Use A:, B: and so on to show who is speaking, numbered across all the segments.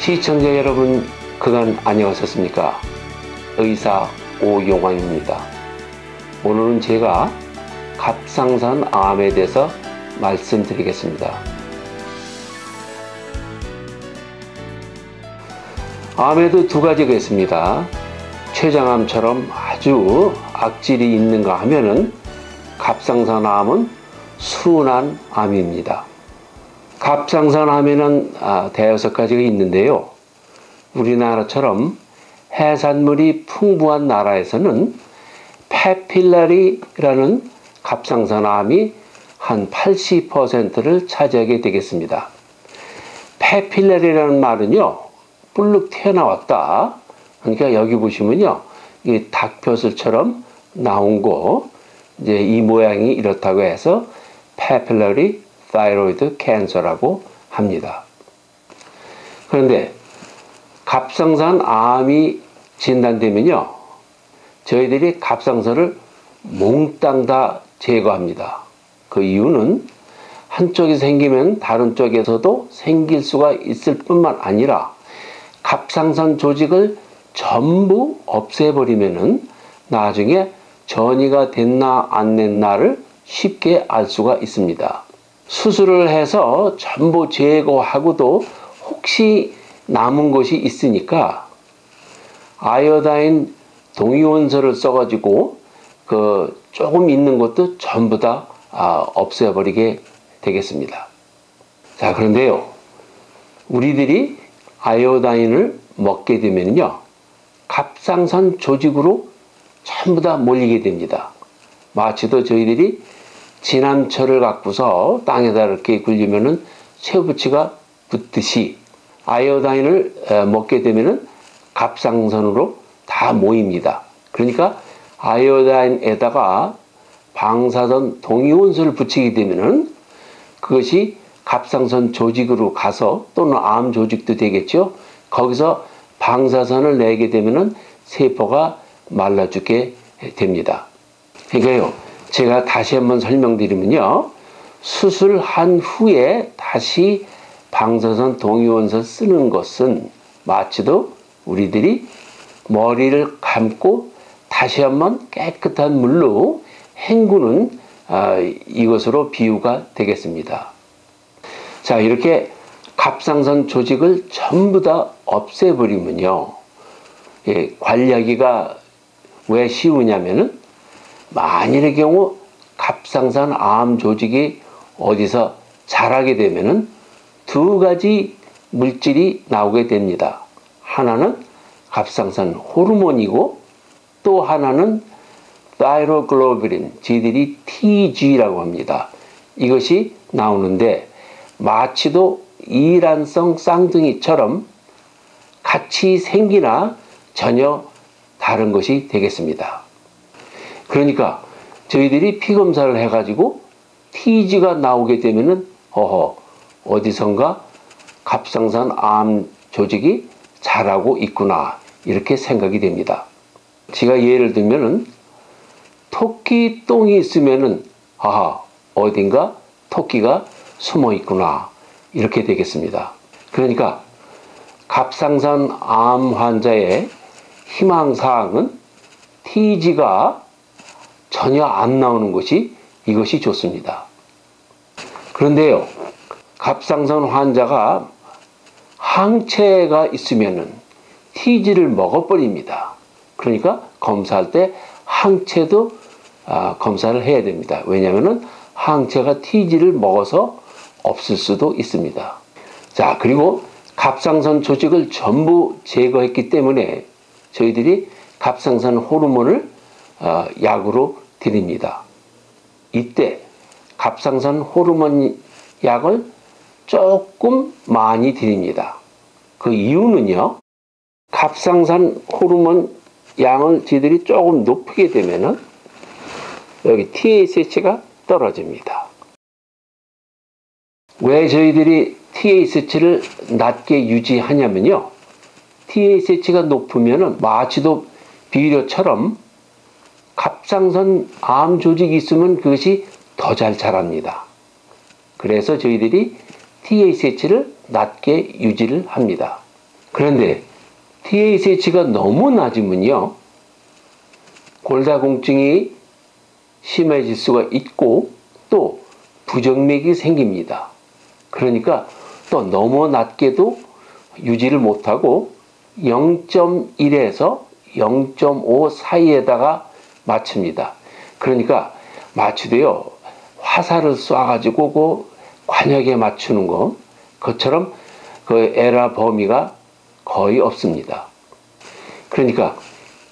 A: 시청자 여러분, 그간 안녕하셨습니까? 의사 오용환입니다. 오늘은 제가 갑상선 암에 대해서 말씀드리겠습니다. 암에도 두 가지가 있습니다. 췌장암처럼 아주 악질이 있는가 하면은 갑상선 암은 순한 암입니다. 갑상선 암에는 대여섯 가지가 있는데요. 우리나라처럼 해산물이 풍부한 나라에서는 페필라리라는 갑상선 암이 한 80%를 차지하게 되겠습니다. 페필라리라는 말은요, 불룩 튀어나왔다. 그러니까 여기 보시면요, 이 닭벼슬처럼 나온 거, 이제 이 모양이 이렇다고 해서 페필라리 타이로이드 캔서라고 합니다. 그런데 갑상선 암이 진단되면요, 저희들이 갑상선을 몽땅 다 제거합니다. 그 이유는 한쪽이 생기면 다른 쪽에서도 생길 수가 있을 뿐만 아니라 갑상선 조직을 전부 없애버리면은 나중에 전이가 됐나 안 됐나를 쉽게 알 수가 있습니다. 수술을 해서 전부 제거하고도 혹시 남은 것이 있으니까 아이오다인 동위원소를 써가지고 그 조금 있는 것도 전부 다 없애버리게 되겠습니다. 자, 그런데요, 우리들이 아이오다인을 먹게 되면요, 갑상선 조직으로 전부 다 몰리게 됩니다. 마치도 저희들이 진암철을 갖고서 땅에다 이렇게 굴리면은 쇠붙이가 붙듯이 아이오다인을 먹게 되면은 갑상선으로 다 모입니다. 그러니까 아이오다인에다가 방사선 동위원소를 붙이게 되면은 그것이 갑상선 조직으로 가서, 또는 암 조직도 되겠죠. 거기서 방사선을 내게 되면은 세포가 말라 죽게 됩니다. 그러니까요, 제가 다시 한번 설명드리면요, 수술한 후에 다시 방사선 동위원소 쓰는 것은 마치도 우리들이 머리를 감고 다시 한번 깨끗한 물로 헹구는 이것으로 비유가 되겠습니다. 자, 이렇게 갑상선 조직을 전부 다 없애버리면요, 관리하기가 왜 쉬우냐면은, 만일의 경우 갑상선 암 조직이 어디서 자라게 되면은 두 가지 물질이 나오게 됩니다. 하나는 갑상선 호르몬이고, 또 하나는 타이로글로불린, 저희들이 TG라고 합니다. 이것이 나오는데 마치도 이란성 쌍둥이처럼 같이 생기나 전혀 다른 것이 되겠습니다. 그러니까 저희들이 피검사를 해가지고 TG가 나오게 되면은 어디선가 갑상선 암 조직이 자라고 있구나, 이렇게 생각이 됩니다. 제가 예를 들면은 토끼 똥이 있으면은 어딘가 토끼가 숨어 있구나, 이렇게 되겠습니다. 그러니까 갑상선 암 환자의 희망사항은 TG가 전혀 안 나오는 것이, 이것이 좋습니다. 그런데요, 갑상선 환자가 항체가 있으면은 TG를 먹어버립니다. 그러니까 검사할 때 항체도 검사를 해야 됩니다. 왜냐하면은 항체가 TG를 먹어서 없을 수도 있습니다. 자, 그리고 갑상선 조직을 전부 제거했기 때문에 저희들이 갑상선 호르몬을 약으로 드립니다. 이때 갑상선 호르몬 약을 조금 많이 드립니다. 그 이유는요, 갑상선 호르몬 양을 저희들이 조금 높이게 되면은 여기 TSH가 떨어집니다. 왜 저희들이 TSH를 낮게 유지하냐면요, TSH가 높으면은 마취도 비료처럼 갑상선 암 조직이 있으면 그것이 더 잘 자랍니다. 그래서 저희들이 TSH를 낮게 유지를 합니다. 그런데 TSH가 너무 낮으면요, 골다공증이 심해질 수가 있고 또 부정맥이 생깁니다. 그러니까 또 너무 낮게도 유지를 못하고 0.1에서 0.5 사이에다가 맞춥니다. 그러니까 맞추도요, 화살을 쏴가지고 그 관역에 맞추는 것처럼 그 에러 범위가 거의 없습니다. 그러니까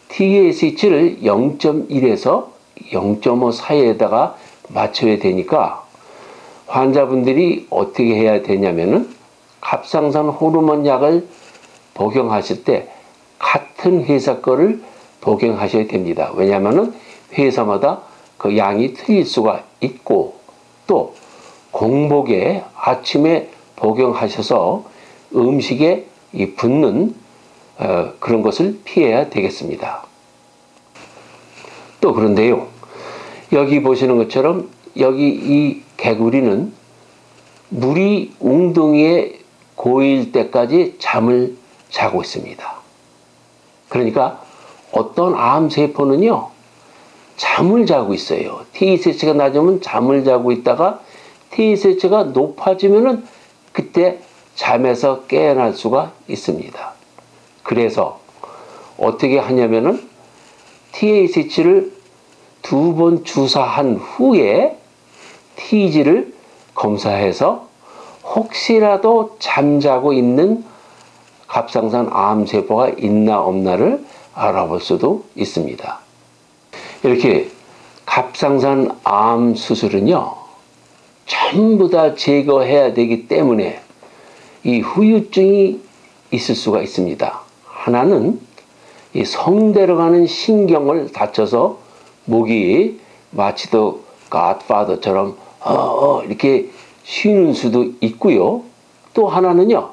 A: TSH를 0.1에서 0.5 사이에다가 맞춰야 되니까 환자분들이 어떻게 해야 되냐면은 갑상선 호르몬 약을 복용하실 때 같은 회사 거를 복용하셔야 됩니다. 왜냐하면은 회사마다 그 양이 틀릴 수가 있고 또 공복에 아침에 복용하셔서 음식에 붙는 그런 것을 피해야 되겠습니다. 또 그런데요, 여기 보시는 것처럼 여기 이 개구리는 물이 웅덩이에 고일 때까지 잠을 자고 있습니다. 그러니까 어떤 암세포는요, 잠을 자고 있어요. TSH가 낮으면 잠을 자고 있다가 TSH가 높아지면은 그때 잠에서 깨어날 수가 있습니다. 그래서 어떻게 하냐면은 TSH를 2번 주사한 후에 TG를 검사해서 혹시라도 잠자고 있는 갑상선 암세포가 있나 없나를 알아볼 수도 있습니다. 이렇게 갑상선 암 수술은요, 전부 다 제거해야 되기 때문에 이 후유증이 있을 수가 있습니다. 하나는 이 성대로 가는 신경을 다쳐서 목이 마치도 갓파더처럼 이렇게 쉬는 수도 있고요. 또 하나는요,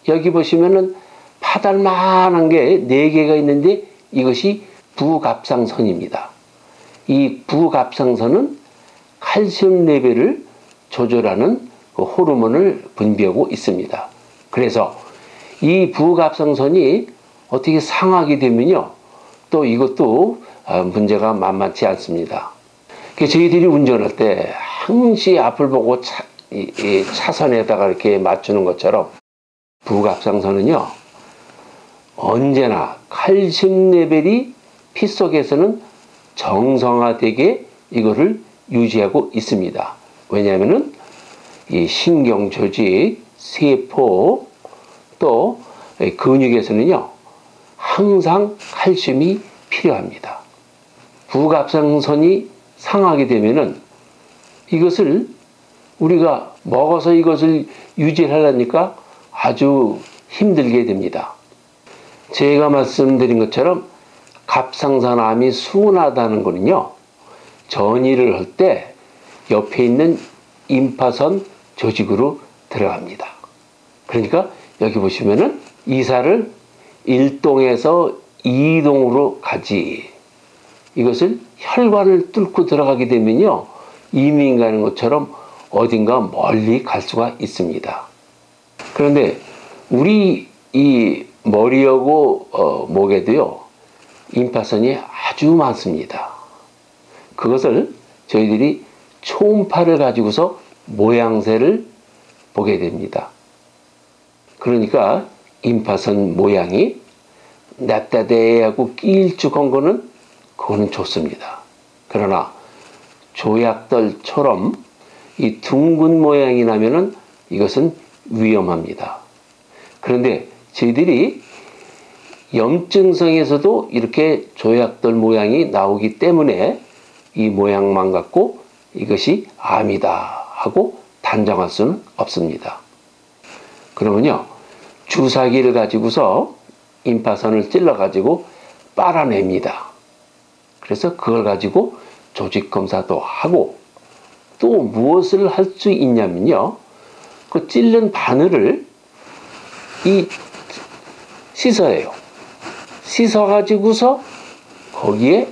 A: 여기 보시면은 파달만한 게 4개가 있는데 이것이 부갑상선입니다. 이 부갑상선은 칼슘 레벨을 조절하는 그 호르몬을 분비하고 있습니다. 그래서 이 부갑상선이 어떻게 상하게 되면요, 또 이것도 문제가 만만치 않습니다. 저희들이 운전할 때 항시 앞을 보고 차선에다가 이렇게 맞추는 것처럼 부갑상선은요, 언제나 칼슘 레벨이 피 속에서는 정상화되게 이거를 유지하고 있습니다. 왜냐하면은 이 신경 조직, 세포, 또 근육에서는요, 항상 칼슘이 필요합니다. 부갑상선이 상하게 되면은 이것을 우리가 먹어서 이것을 유지하려니까 아주 힘들게 됩니다. 제가 말씀드린 것처럼 갑상선암이 순하다는 거는요, 전이를 할 때 옆에 있는 임파선 조직으로 들어갑니다. 그러니까 여기 보시면은 이사를 1동에서 2동으로 가지, 이것을 혈관을 뚫고 들어가게 되면요, 이민 가는 것처럼 어딘가 멀리 갈 수가 있습니다. 그런데 우리 이 머리하고 목에도요, 임파선이 아주 많습니다. 그것을 저희들이 초음파를 가지고서 모양새를 보게 됩니다. 그러니까 임파선 모양이 납다대하고 길쭉한 거는 그거는 좋습니다. 그러나 조약돌처럼 이 둥근 모양이 나면은 이것은 위험합니다. 그런데 저희들이 염증성에서도 이렇게 조약돌 모양이 나오기 때문에 이 모양만 갖고 이것이 암이다 하고 단정할 수는 없습니다. 그러면요, 주사기를 가지고서 임파선을 찔러 가지고 빨아냅니다. 그래서 그걸 가지고 조직 검사도 하고 또 무엇을 할 수 있냐면요, 그 찔른 바늘을 씻어요. 씻어 가지고서 거기에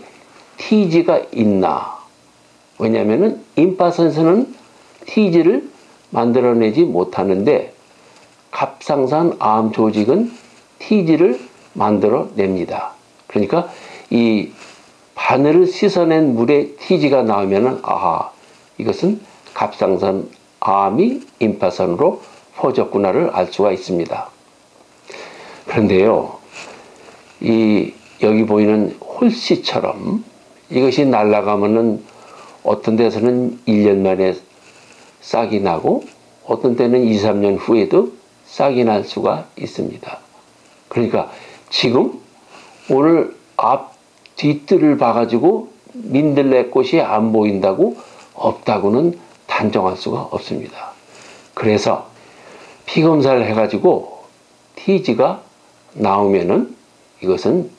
A: TG가 있나. 왜냐하면은 임파선에서는 TG를 만들어내지 못하는데 갑상선 암 조직은 T지를 만들어 냅니다. 그러니까 이 바늘을 씻어낸 물에 T지가 나오면은 아하, 이것은 갑상선 암이 임파선으로 퍼졌구나를 알 수가 있습니다. 그런데요, 여기 보이는 홀씨처럼 이것이 날아가면은 어떤 데서는 1년 만에 싹이 나고 어떤 때는 2, 3년 후에도 싹이 날 수가 있습니다. 그러니까 지금 오늘 앞 뒤뜰을 봐가지고 민들레꽃이 안 보인다고 없다고는 단정할 수가 없습니다. 그래서 피검사를 해가지고 T지가 나오면은 이것은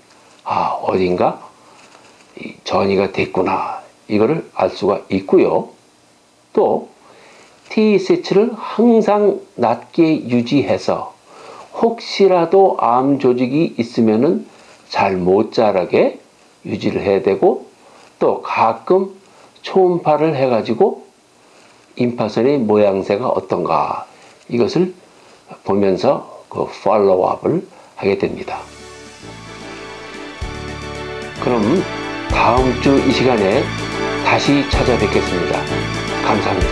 A: 어딘가 전이가 됐구나, 이거를 알 수가 있고요. 또 TSH를 항상 낮게 유지해서 혹시라도 암 조직이 있으면은 잘 못 자라게 유지를 해야 되고, 또 가끔 초음파를 해가지고 임파선의 모양새가 어떤가, 이것을 보면서 그 팔로우업을 하게 됩니다. 그럼 다음 주 이 시간에 다시 찾아뵙겠습니다. 감사합니다.